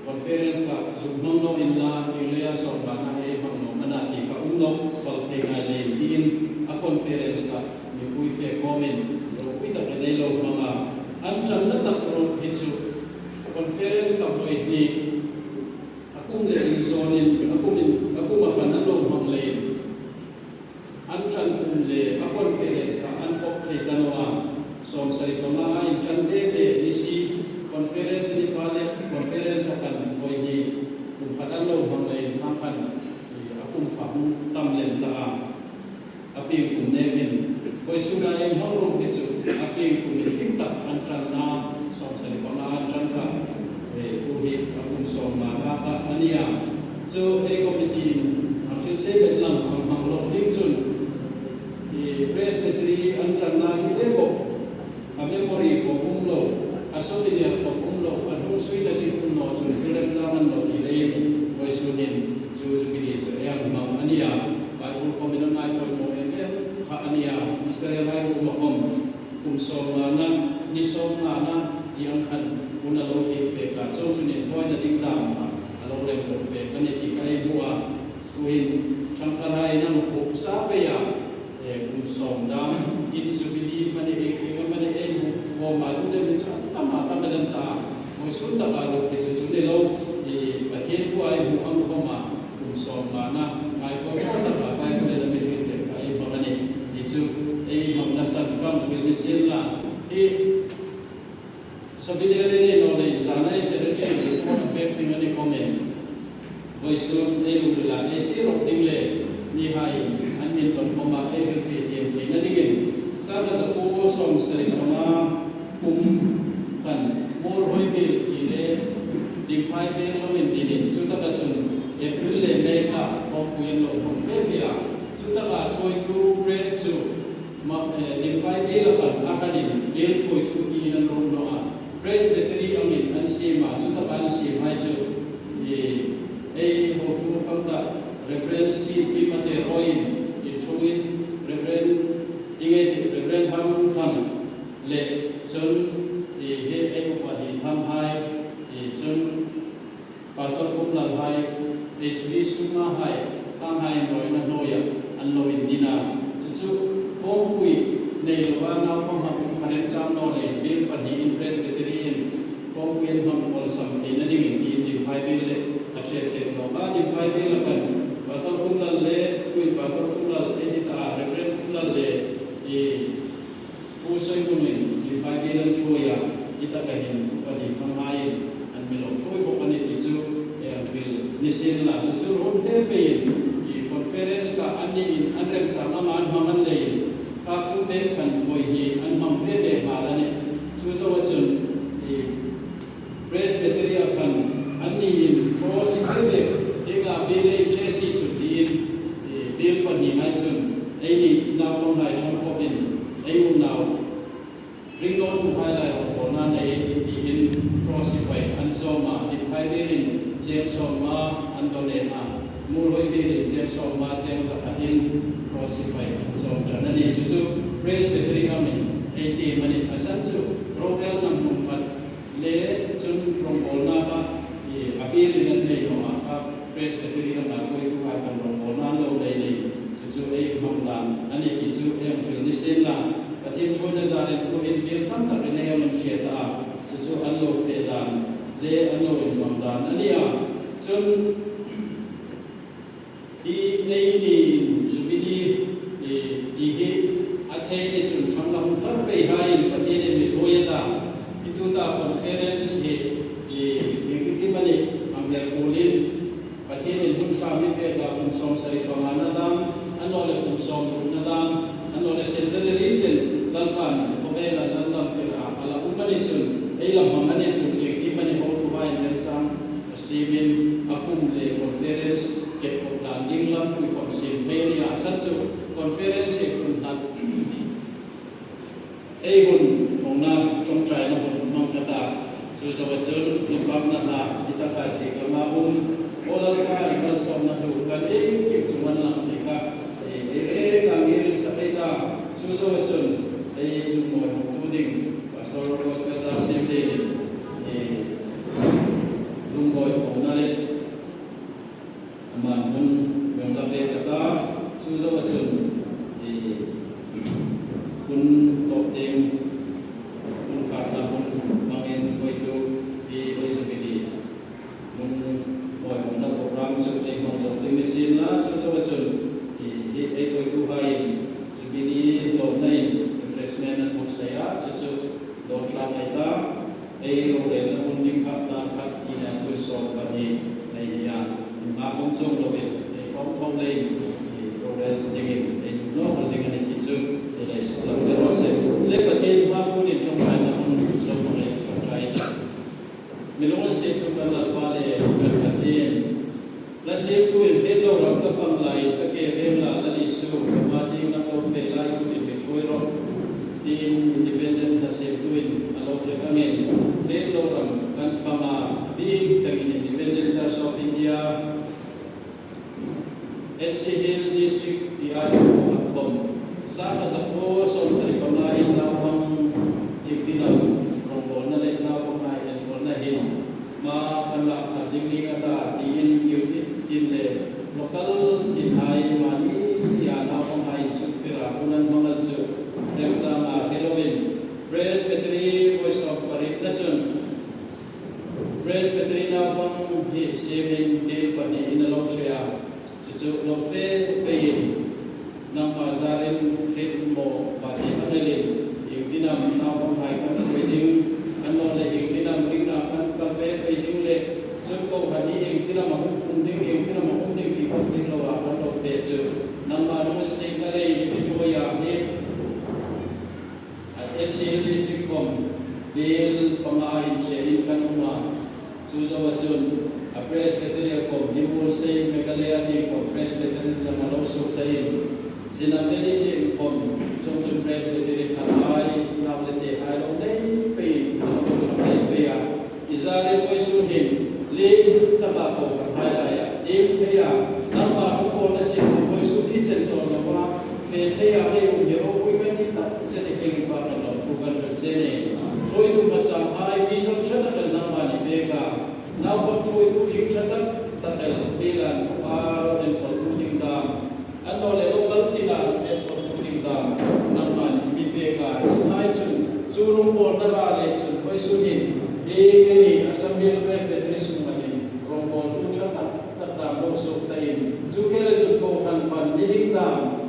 conference ka subhang no in la area so ba na e bang no manati ka umno pal thei ngai le tin a conference ka ni pui fe comment ro pui ta ne lo manga an chan na ta ro hichu conference ka hoi ni akum le zone in akum ma khanan lo mang le an chan le a conference ka an kop thei tanwa som sari pama in chan ve ni si conference ni pale conference akan hoi ni kum khanan lo mang le khang khan akum kham tam len ta api kum ne min koi sura em hong ro hichu api kum ni tik tak an chan na som sari pama an chan ka tu hi akum som ma ka ania so e committee akhir se belam hang lo ding chun presbytery an chan na ni lego a memory ko umlo a souvenir ko umlo an hung sui da ti umlo chun film zaman lo ti le koi sunin ju gidi so yang mang ania bible comment nai ko mo en ha ania israel ai ko khom kum som na ni som na ti ang khan una lo ti pe ka chou sunin thoi na ding dam alo le ko pe ka ni ti kai bua tuin changkarai na ko sa pe ya kum som dam tin su bili mane e ke mane e mu fo ma tu de min cha ta ma ta ben ta mo sun ta ba lo ke chu ne lo e patien tu ai mu ang kho ma kum som ma na ai ko ta ba ba ko le min ke kai ba mane ti chu e hom na san kam tu ni sin la e Sabileri ni no le zanai secretary ko na pek ni ngani comment voice e lula e siro tingle ni hai anin ton koma e fe jem fe na digin sa ka sa ko som sari kama kum khan mor hoi be ki le diphai be lo min din chu ta ka chun april le me kha ko kuin lo ko fe ya chu ta ka choi tu pre chu ma diphai be la khan a ka din el choi su ki na lo no a presbytery amin an sima chu ta ban si mai chu e ho tu famta reference si fi mate roin in chuin reference tinge reference ham le chun he e ko pa di tham hai chun pastor kumlal hai hb suma hai khang hai noi na noya an lo in dina chu hom pui nei lo na ko ha kum kharen cham no le bil pa ni in presbytery in hom pui ham ol sam thi na ding in di phai bil le athe te no ba di phai bil kan pastor kumlal le kuin pastor kumlal edita reference kumlal le e pusai kunin di phai bil an choya ita ka hin pa di tham hai an melo choi bo ani ti chu e bil nisin la chu ron fe pe e conference ka ani in anrem cha ma man mangan le ka khu ve khan koi hi an mam ve ve ma la ne chu so chun e presbytery khan ani in cross ve ega be le chesi chu din e bil pa ni mai chun ei ni na pom lai chom ko bin ei u now bring on to highlight on na nei ti in cross vai an so ma ti pai be in jem so ma an do le ha mu loi be in jem so ma jem sa khanin cross vai an so jana ni chu presbytery amin ei ti mani asan chu program nam mu phat le chun rong bol na ka e apil in nei no ka presbytery na choi tu ha kan rong bol na lo dei ni chu ei hom dan ani ti chu em thil ni sen la patien choi na za le ko in bil tam tak ne yam che ta chu an lo fe dan le an lo in mam dan ani a chun i nei ni zubidi e ti he athai ne chun chang lam thar pe hai patien ni choi ta itu ta conference e ki mani am her kolin patien ni hun sa mi fe da kun som sari pamana dam ano le kun som na dam ano le central region dalpan ovela landam tira ala umani chun ei lam mani chun ki mani ho tu hai ner chang sibin akum le conference ke ko landing lam ku kom sim meni asan chu conference e kun ta ei hun ongna chong trai na hun mang kata chu so chun ni pam na la ita ka si ka ma ola ka ikal som na hu kan e ki chuman lang ti ka e ngangil sa ita chu so chun ei mo tu ding pastor gospel da sim de lungboy saya cucu dot lang ita ay rolen na unting kapta kat tina kusok bani ay ya ngapong song lobit ay pong lay rolen dingin ay no dingin ni cucu ay sekolah berose lepatin mapu din trong ay na song lay trong ay milongan se tu kan la pale katin la se tu in hello ram ka fam lai ka ke rem la la isu ma ding na ko fe lai ku din choi ro tin independent na se tu in alo ke kamen hello ram kan fama big tagin independence of India NCL district ti ai ko atom sa ka za ko so sa kamla in na pang iktinal ro na le na pang ai en ko na hin ma kan la ka ding ni ata tin yu tin le local tin hai mani ya na pang hai chukira unan mangal chu exam Halloween Presbytery voice of Paritnachun Presbytery na pang hi seven day pani inalotria chu no fe pein nang mazarin khin mo pati anelin ikdinam na pang hai kan wedding anno le ikdinam ring na kan ka pe peiding le chu ko hani ikdinam ma kum ding ikdinam ma kum ding ki ko ding lo wa kan no fe chu nang ma no signal le ni choya ni NCL district com bill pamain cherin kanuma chuzawa chun a presbytery com himul sei megalaya ni com presbytery na maloso tain sinameli com chun presbytery thamai nawlete ailo nei pe no chamai pe ya izare koi suhin le tabako hailaya tim theya nama ko na se koi suhi chen so na wa fe theya ai hero koi kan ti ta se ne ke ba na tukan chene choi tu masa ai vi som chata kal nama ni beka na ko choi tu ting chata tadal belan aro en ko tu ting da anno le local tina en ko tu ting da nama ni beka chu ai chun churum bon na ra le chun koi su ni e ke ni asam ni space betri su ma ni rom bon tu chata tadam lo so tai chu ke le chu ko kan pan ni ding da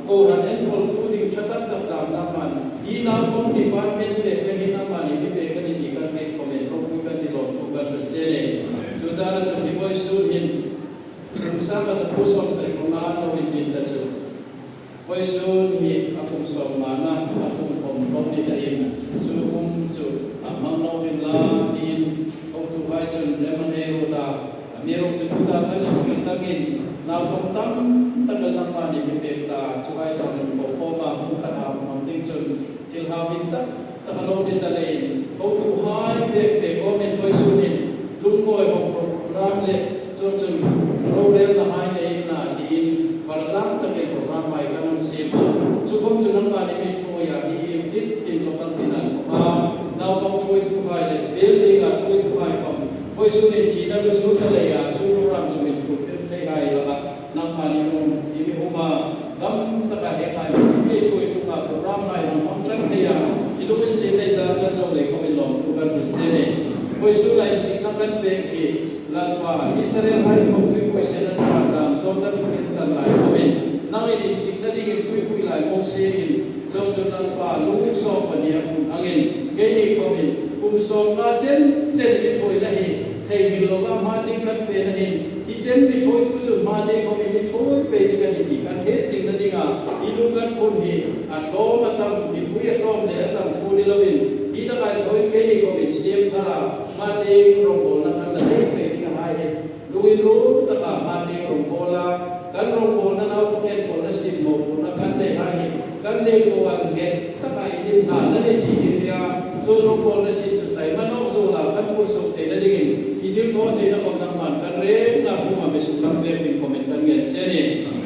ko ran en ko tu ting chata tadam nama ina pong department fe ngi na mani ni pe kan ni kan he comment ro ku kan ti lo tu kan chene chu zara chu ni boy su hin sa ka sa ku som sa ko na no in din da chu boy su ni akum som mana akum kom kom ni da in chu chu amang no bin la din ko tu hai chun le man he ro ta mi ro chu ta kan chu ki ta ngin na kom tam ta kan na mani ni pe ta chu hai chun ko ko ma ku kha ta ma ting chun til havin tak takalong din dalain o tu hai dek fe komen koi sunin lungoi ho program le chon chon program na hai nei na tin varsam take program mai kanam sema chukom chunam ba ni choya hi dit tin lokal tinan ma naw bang choi tu hai le building a choi tu hai kom koi sunin china lu su thale ya chu program sunin chu te hai la nang ma ni no imi huma gam taka he hai ni choi tu ma program mai hong hong chang thea ilungin se nei za na zo le komin lom tu kan ru chene koi su lai chi na kan pe ki lalpa Israel hai ko tu koi se na ta dam zo na kin kan lai komin nang in chi na ding tu ku lai mo se in zo zo na pa lu so pa ni angin ge ni komin so na chen chen ni choi na hi thei gi lo ga ma ding kan fe na hi i chen ni choi ku chu ma de komin ni choi pe ni kan ni kan he sing na dinga ilung kan pon hi a lo ma tam ni pu ya rom le tam thu ni lovin i ta kai thoi ke ni komin sem thara ma de rom ko na kan na pe ni ka hai he lui ru ta ka ma de rom ko la kan rom ko na na ko en for na sim mo na kan le hai kan le ko an ge ta kai ni na na ni ti ya zo rom ko na sim chu tai ma no zo la kan pu so te na ding i thil tho the na kom na man kan re na ku ma be su kan pe tin comment kan nge che ni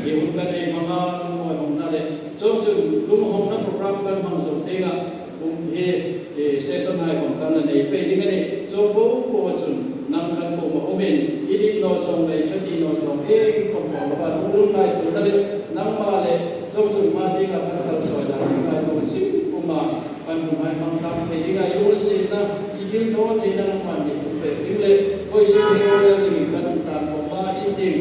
e un kan e ma ma mo hom na le zo chu lum hom na program kan mang zo te ga he session hai kom kan na nei pe ding ni zo bo bo chun nam kan ko ma omen i dit no song le chati no song e kom ko ba rum lai tu na le nam ma le zo chu ma ding ga kan kan so da ni ga to sim ku ma kan ku mai mang tam the ding ga i sin na i thil tho the na man ni pe ding le koi se ni le ni kan tam ko ba i ding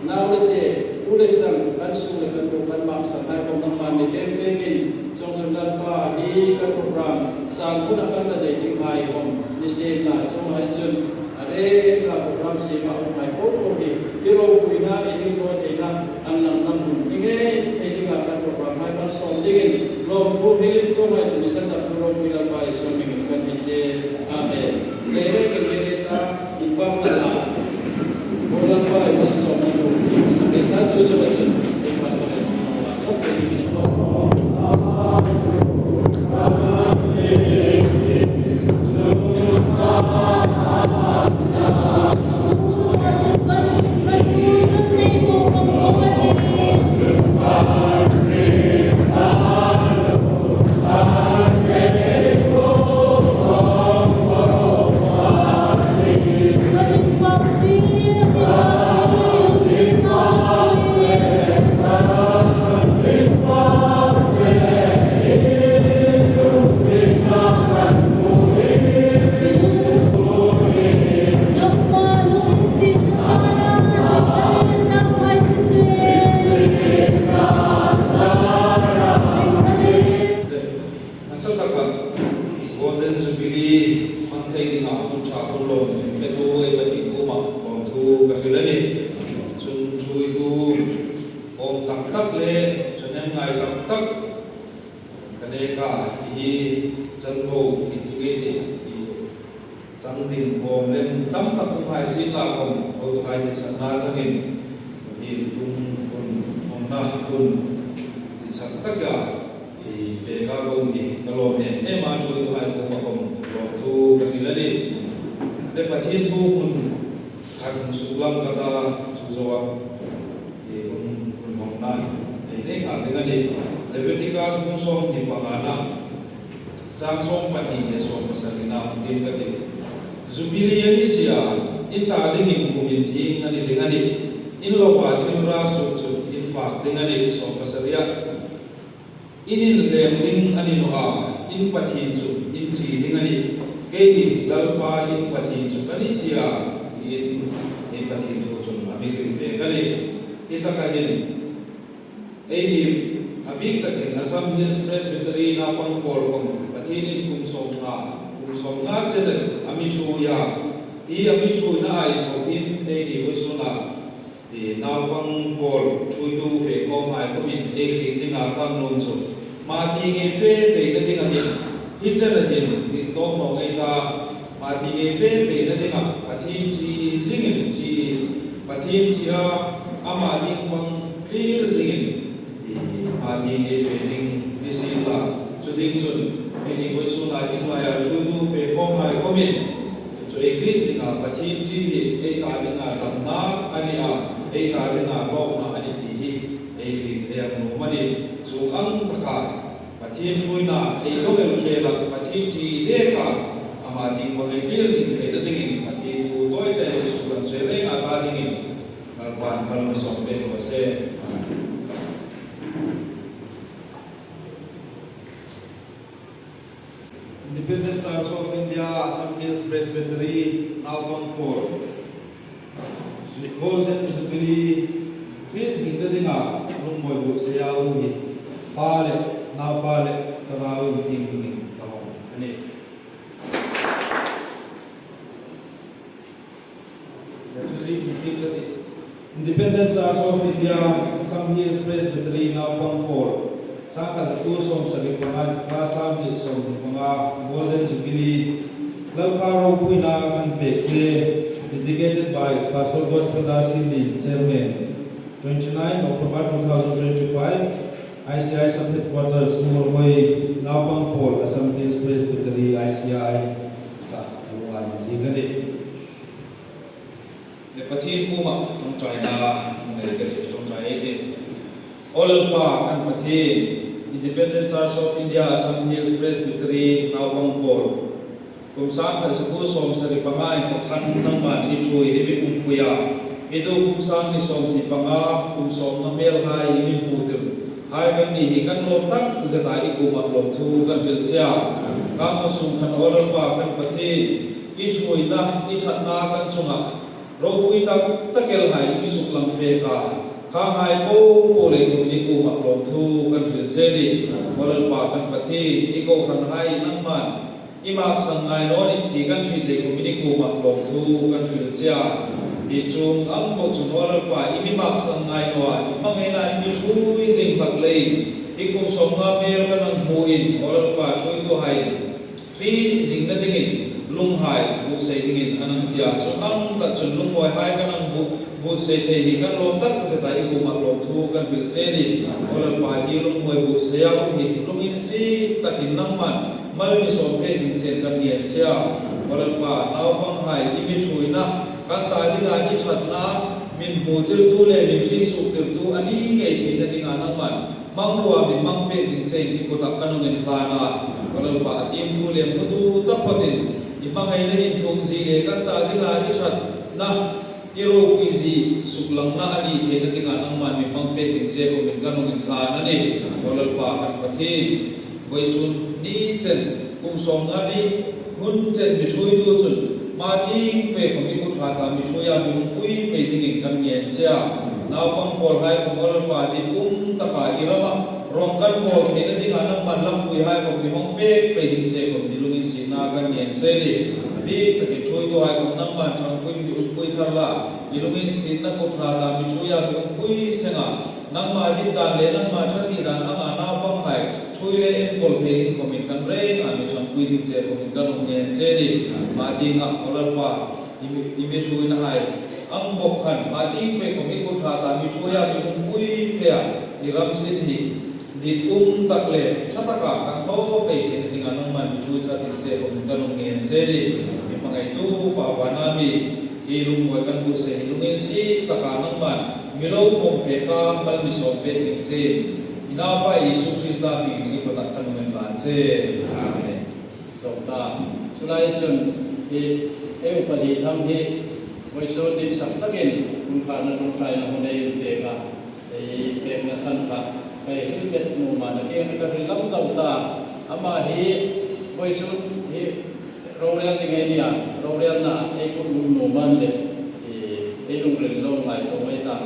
naw le te u le sang kan su le kan ko kan mak sa tai ko nam man ni em pe min zo สุนันปาอีกันโปรแกรมสามพุทธกันได้ที่ไทยของนิเซนนาสมัยจนอะไรกับโปรแกรมเสียมาอุปถัมภ์โอ้โหที่เราคุยนะไอ้ที่ตัวเองนะอันนั้นนั่นนี่ไงใช้ที่การโปรแกรมให้มันสอนดิ้งลองทุกที่สมัยจนนิเซนนาเราคุยกันไปสมัยกันที่เจอาเมนเรื่องกันเรื่องนะอีกบางอย่างโบราณว่ามันสอนให้เราที่สมัยนั้นจะจะเป็นเอกภาษาเองโอเคนี่ก็ Independent Church of India, Assemblies Presbytery, Naupang Port. Golden Jubilee, Prince Indadinga, Rumboy Buxayawi, Pale, now Pale, Karawi, King, Independent Church of India, Assemblies Presbytery, Naupang Port. Saka sa kusong sa lipangan, kasam sa mga Golden Jubilee, Lalparo po inakan pekse, dedicated by Pastor Gospel Dasini, Chairman, 29 October 2025, ICI Sub-Headquarters, Murhoy, Naupang Port, Assemblies Presbytery, ICI, Kaluan, Sigari. Lepatin mo itong China, itong China, Olpa and Pati, Independent Church of India, Assemblies Presbytery, Naupang Port. Kung saan ka sa kusom sa lipangay kaphan naman ichuy ibig kumpuya. Ito kung saan isom lipanga, kung som na melhay ibig putir. Hay kan ihikan lotak zeta ikumak lotu kan hilsya. Kamu sungkan olpa kan Pati, ichuy na, ichat na kan sunga. Robu itak takel hay ibisuk lang peka. ข้าหายโป้เลยตรงนี้กูมักลงทูกันถือเจดีวันละปากันปฏิอีโกขันให้นั่งมันอีมักสังไงโน้นที่กันถือเลยตรงนี้กูมักลงทูกันถือเสียอีจุงอังบอกจุงวันละปาอีมิมักสังไงโน้นบางไงนะอีช่วยสิ่งตักเลยอีกุสมงาเบลกันนั่งหูอินวันละปาช่วยตัวให้ที่สิ่งนั้นดิ่งลุงหายบุษย์ดิ่งอันนั้นที่อาจจะอังแต่จนลุงหายกันนั่งบุษย์ที่กันลมตักสถานีกูมักลงทูกันถือเจดีวันละปาที่ลุงหายบุษย์ยาวหินลุงอินซีตักหินน้ำมันไม่มีสมเพศหินเศษกันเนียนเชียววันละปาเอาบางหายที่ไม่ช่วยนะการตายที่งานที่ชัดนะมินหูติวตู้เลยมินที่สุกติวตู้อันนี้ไงที่นั่นที่งานน้ำมันมังรัวมินมังเป็ดหินเศษที่กูตักกันเงินพานาวันละปาทีมตู้เลี้ยงก็ตู้ตักพอดีอีบางไงเลยทงซีเลยการตายที่งานที่ชัดนะยี่โรกุยซีสุกลังนาอันนี้ที่นั่นที่งานน้ำมันมินมังเป็ดหินเศษกูมินกันเงินพานั่นเองวันละปากันปฏิไว้สุนนี่เจนกุมสองอันนี้หุ่นเจนไปช่วยตัวจุดมาที่เพื่อของมีคุณภาพมีช่วยยามีปุ้ยไปดิ้งกันเงียนเชียน้าปังพอลให้ของเราฝ่ายที่อุ้มตะกายระมารองกันพอลเห็นที่งานน้ำมันลำปุ้ยให้ของมีห้องเป๊กไปดิ้งเชียของมีลุงอินสีนากันเงียนเชียดิพี่ตะเกียบช่วยตัวให้ของน้ำมันช่างปุ้ยมีอุ้มปุ้ยทาร์ละมีลุงอินสีนักคุณภาพมีช่วยยามีอุ้มปุ้ยเสงาน้ำมาที่ตาเลน้ำมาชัดที่ด้านน้ำมาน้าปังให้ช่วยเล่นพอลเพลงของมีกันเร่งมีช่างปุ้ยดิ้งเชียของมีกันลงเงียนเชียดิมาดิ้งอ่ะของเราฝ่ายอิเมช่วยนะให้อังบอกขันมาดิ้งไปของมีคุณภาพมีช่วยยามีอุ้มปุ้ยเปียดิรัมสิทธิดิอุ้มตักเล่ชัตตะกากันท้อไปเห็นที่งานน้ำมันมีช่วยทัดดิ้งเชียของมีกันลงเงียนเชียดิมีบางไงตู้ฝ่าวานามีอีลุงไว้กันบุษย์ลุงเอ็นซีตะการน้ำมันมีโลกมงเพกาบัลมิสอมเปดิ้งเชียอินาไปอิสุคริสต์ที่มีประตักกันเหมือนกันเชียอาเมนสมตาสุนัยจนที่เอวปฏิธรรมที่วิสุทธิสัมตะกินคุณข้านั้นตรงใจนะคนในเด็กอ่ะไอ้เด็กนัสันค่ะไปขึ้นเบ็ดมูมานะเกี่ยงกับเรื่องสมตาอามาฮีวิสุทธิโรงเรียนที่ไงเนี่ยโรงเรียนน่ะไอ้พวกมูมันเด็กไอ้โรงเรียนโรงไหนตรงไอ้ตา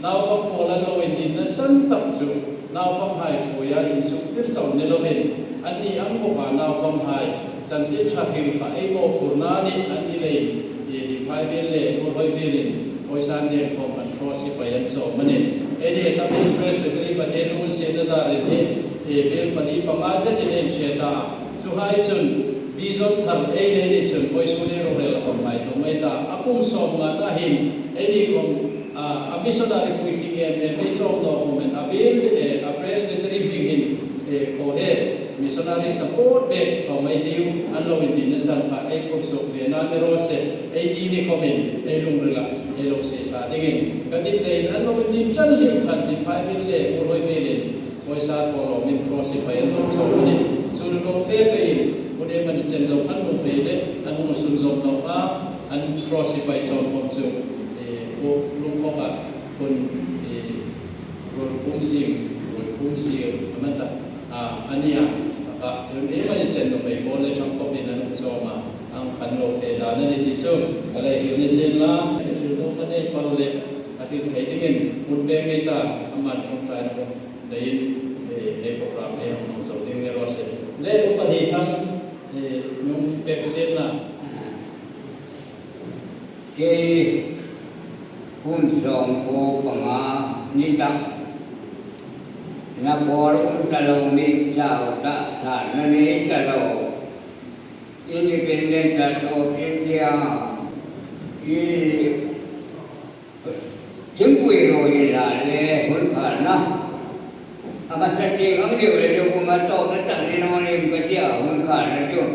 น้าวพังโพลันโลอินดินนัสันตับจุน้าวพังไฮช่วยอินสุติรสาวเนโลเห็นอันนี้อันก็ผ่านน้าวพังไฮสันชิตชาคิลค่ะไอ้โมกุนานี่อันนี้เลยไปเบลเล่โอ้ยเบลเล่โอ้ยสันเดียคอมมันครอสไปยันโซมันเนี่ยไอ้เนี่ยสัมผัสเพรสเป็นที่ประเทศนู้นเสียดายเลยเบลปฏิปังอาเซติเองเสียดายช่วยจนวิจารณ์ทำไอ้เนี่ยจนโอ้ยสุดเรื่องเรื่องของไม่ตรงไม่ได้อากุมสมงานน่ะเห็นไอ้นี่ของอาบิสดาริคุยที่เนี่ยไม่ชอบตัวผมอาเบลอาเพรสเป็นที่บิงโคเฮmissionary support back from a deal and low in the Sanfa a course of the Namerose a genie comment a lumbrella a low sesa again. Kadit day and low in the Janjim can be 5 day or a million voice out for min crossing by a lot of money. So to go fair whatever is general fund of pay and most of Nova and crossing by John Ponzo a Lumoma on a Pumzi Amanda. อันนี้นะครับเรื่องนี้มันจะเช่นกับไปโบเลยช่างก็เป็นนักโจมาอังคันโลเฟดานั่นเองที่ช่วยอะไรอยู่ในเส้นล่างอยู่ตรงนั้นเองพอเลยอาทิตย์ไหนที่เงินมุดเบงไงตาอามันช่องใจนะครับในโปรแกรมในของสาวที่มีรสเล่อุปธิทั้งนุ่มเป็กเส้นนะที่คุณส่งโคปังอานิจักนักบอลอุตโลมิเจ้าตาฐานนี้ตโลอินดิเพนเดนต์ออฟอินเดียที่ถึงคุยโรยลาเลยคนขานะอามาสักทีก็เดี๋ยวเดี๋ยวกูมาโตมาตั้งในนอนเองก็เจ้าคนขานะจุ๊บ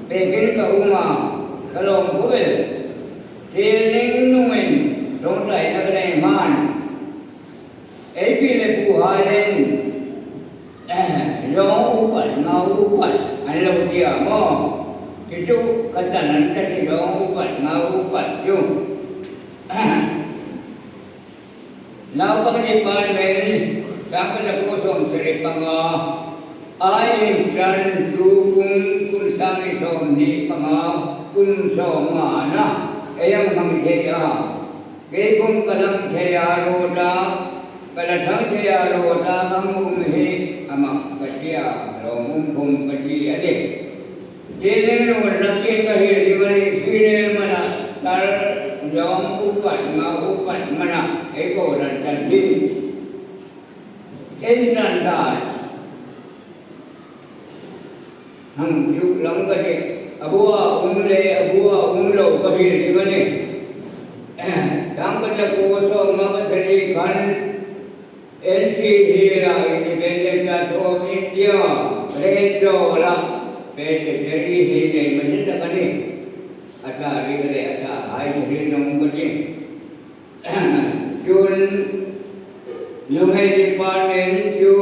เป็นกินกับอุมาก็ลงกูเบลเทลิงนุ่มนลงใจนักเรียนมันไอ้พี่เล็กผู้หายเองร้องอุปัฏเงาอุปัฏอันเราเดียร์มั่งที่จุกจันนั้นจะที่ร้องอุปัฏเงาอุปัฏจุเราก็ไม่ได้ปานเวรสังกัดผู้ทรงสิริปังอาอายุจันทุกุงคุณสามีสมนิปังอาคุณสมมานะเอยังมังเทียเกกุงกลังเทียโรดา กระทั่งเทียโรตากังมุมหิอมักกะเทียโรมุมคุมกะเทียเดเจเนโรนักเกกะเฮดิวริสีเนมนะตาจอมอุปัตมาอุปัตมนะเอโกรันตันทิเอ็นตันดาหังชุลังกะเดอบัวอุมเลอบัวอุมโลกะเฮดิวริตังกะจะโกโซงะมะทรีคันNCDera Independent of India Retro la Pete Jerry Hine Masita Kani Ata Rigale Ata Hai Hinum Kani Jun Numai Department Ju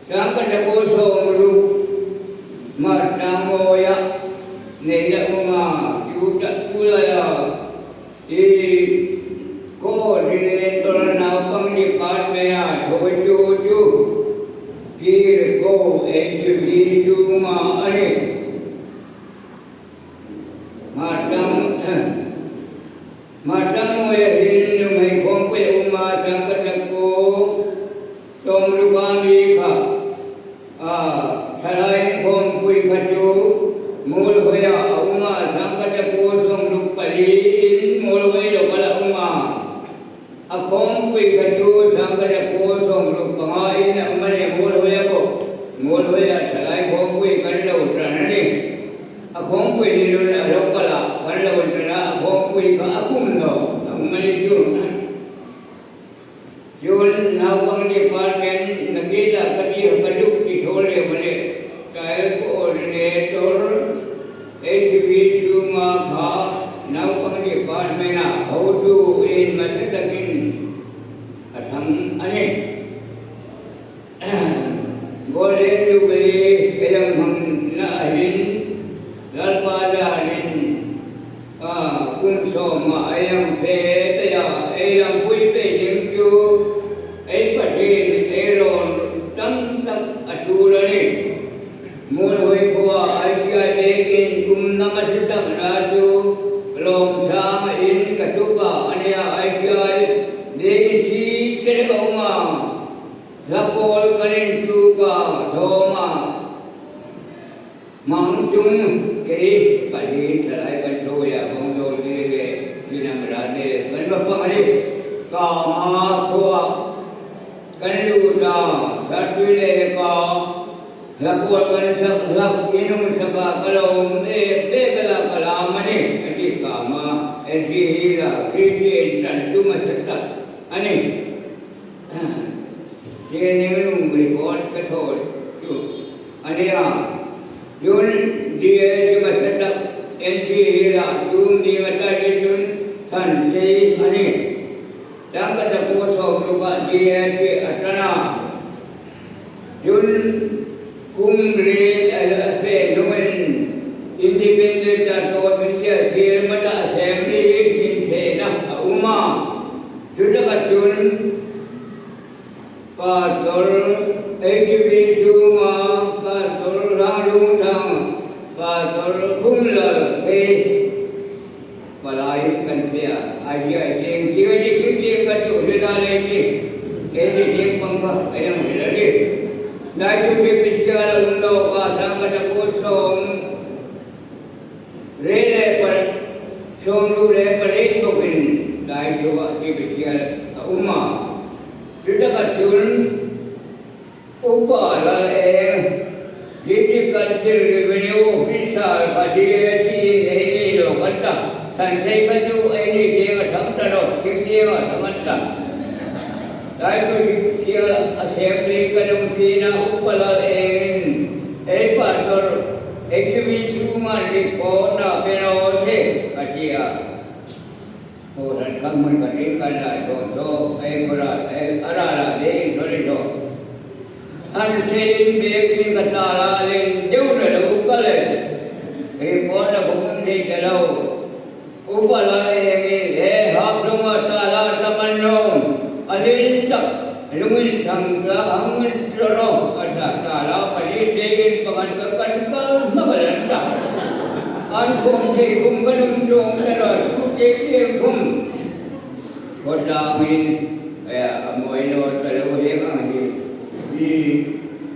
Sankatakoso Muru Martamoya Nenda Uma Juta Tulaya Coordinator now from department Choju Here go HB Suma Ani Matam Hindu Mai Kompe Uma Sankatako Tom Rugamika Thalai Kompui Kaju Mul Hoya Uma Sankatako Som Rupali Mulway Pala Uma Akhom kui kaju sangkara ko som ru pangai na mane mul hoya thalai khom kui kanla utranani akhom kui nilu na lokala kanla utrana akhom kui ka akum do amane jun nawang department nagita kati kaju kisole mane trial coordinator HB Suma kha nawang department na how to in masadakin Atham ane Golden Jubilee Ayam Hamna Ahin Lalpada Ahin Kumsoma Ayam Petaya Ayam Puipe Jengju Aypatin Ayron Tam Atulani Mulhui Kuwa Asia Dekin Kumnamasitang Raju Long Sama In Katuba Ania Asia Dekin Kelegoma Lapol Kanin Tuga Thoma Mangchung Kei Pali Salai Kantoya Kongdo Sirige Kinamrade Kanbapamali Kama Kua Kanuda Satwile Ka Lapol Kansak Lap Inum Saka Kalom Begala Kalamani Adi Kama Adi Hira Kiti Tantuma Satak Ani Jenenum report kathol Ania Jun DS Masatak NC Hira Jun Dimata Jun Tan Sei Ani Dangkata Koso Luka DS Atana Jun Kumri Alafe Numen Independent Atau Media Sirmata Assembly Intena Uma Jun Pator HB Suma Pator Rangutang Pator Kumla Palai Kanpia Asia Jeng Jeng Katu Hidaleki Jeng Pangka Ayam Hidaleki Naju Pipiskala Undo Pasang Kata Kosong Rele Per Songdu Le Peritokin Naju Pipiskala Uma Sudah kacun upaya jadi kasir revenue official KDSI ini loh kata dan saya kaju ini dia samtaro dia samanta tapi dia assembly kadang pina upaya pator exhibition di kota Penose kacia Orang kamu ketinggalan lah, so berat, ada deh sorry so. Ansein begini kata lain jauh dah bukan leh. Report bukan di kalau bukan leh hab rumah tala tamanong alin tak lungin tangga angin corong ada tala pagi begini pengan kal mabalan tak. Ankum kum kanung dong terus kutip kum kodamin mồi nó tới đâu hết mà thì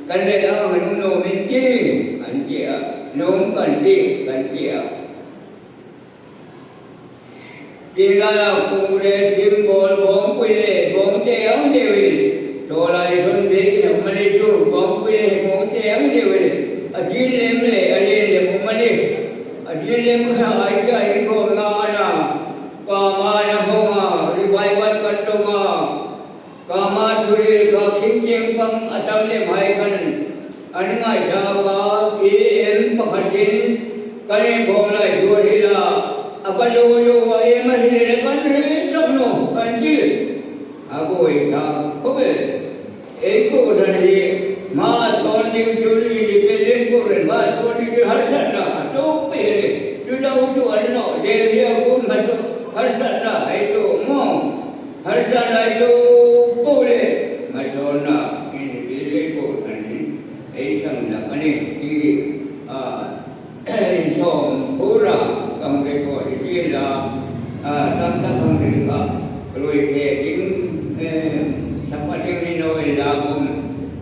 cái này đó mình nó mình chi anh chị nó không cần chi cần chị thì là cùng để symbol bóng quy lệ bóng chéo đều rồi lại xuân thế thì mình đi chú bóng quy lệ bóng chéo đều chỉ lên lệ lên để mình đi chỉ lên cái cái gồm nó là Kamana honga, riwayat kantunga, kama suri ka kinjeng pang atam le bhai kan, ananga java em pakhatin, kane gomla jurila, akalo yo ay mahile kan he sabno kanji, ako ita kobe, eko dhani ma soni juri dipelin koren ma soni harsana, to pele, juda utu anno, deviya kum haso. Harsana itu mong, harsana itu boleh masona ini pilih boleh ini sang nak ni di insom pura kamu kau di sini lah tentang kamu juga kalau ini siapa yang ni noi lah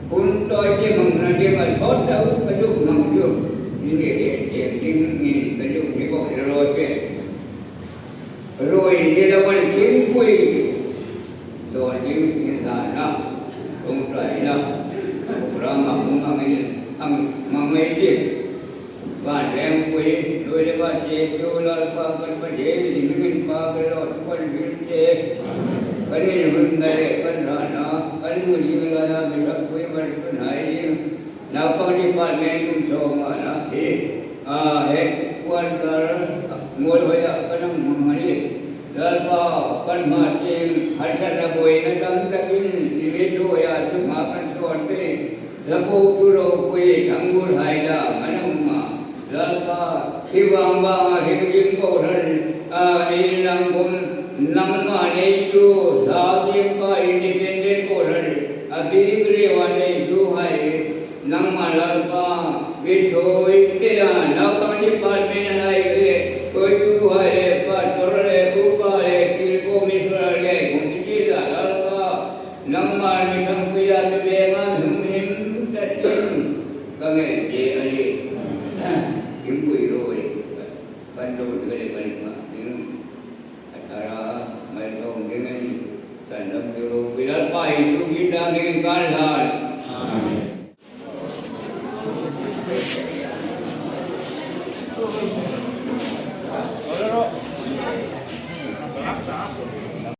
pun toh je mengenai dengan hotel kaduk mangjuk ini ini kaduk ni kau terus rồi đi đâu mà chính quy rồi những thà đó không phải đâu ra mà không mang mấy chuyện và đem quy rồi để mà chế cho là ba chế thì mình ba cái rồi con viên chế cái này mình đây cái đó cái gì là mình đã quy mà cái này đi nào con đi bạn mình cũng sống mà đó thì hết quan cả ngồi bây giờ cái nó mày Lalu kan macam hasil boy na dalam takin dimejo ya tu makan suatu lalu turo boy anggur haida manuma lalu siwang bang hingga kau dan ini langkum nama itu sahaja pa independen kau dan abis kerewan itu hai nama lalu bisoi tidak nak kau department hai kau itu hai pastor Nama ni sampai ada bengan hum dating kangen je ali imbu iroi bantu dengan banyak ini acara macam dengan sandang juru bilal pai su kita dengan kalhal amin